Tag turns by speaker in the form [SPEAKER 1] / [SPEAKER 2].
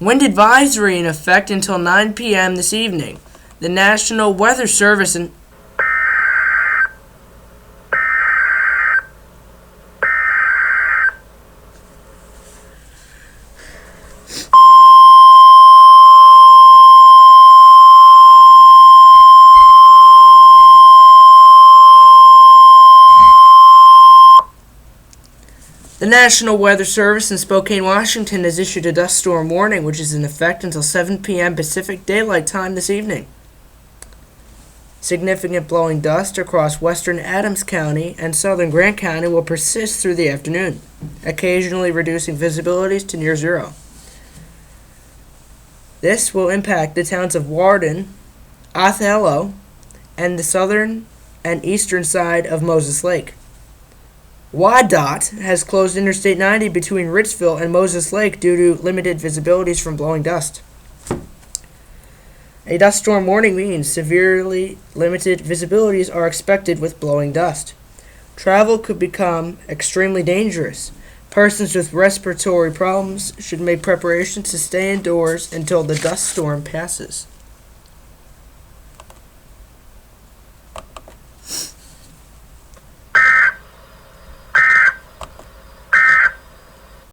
[SPEAKER 1] Wind advisory in effect until 9 p.m. this evening. The National Weather Service and The National Weather Service in Spokane, Washington has issued a dust storm warning, which is in effect until 7 p.m. Pacific Daylight Time this evening. Significant blowing dust across western Adams County and southern Grant County will persist through the afternoon, occasionally reducing visibilities to near zero. This will impact the towns of Warden, Othello, and the southern and eastern side of Moses Lake. WDOT has closed Interstate 90 between Ritzville and Moses Lake due to limited visibilities from blowing dust. A dust storm warning means severely limited visibilities are expected with blowing dust. Travel could become extremely dangerous. Persons with respiratory problems should make preparations to stay indoors until the dust storm passes.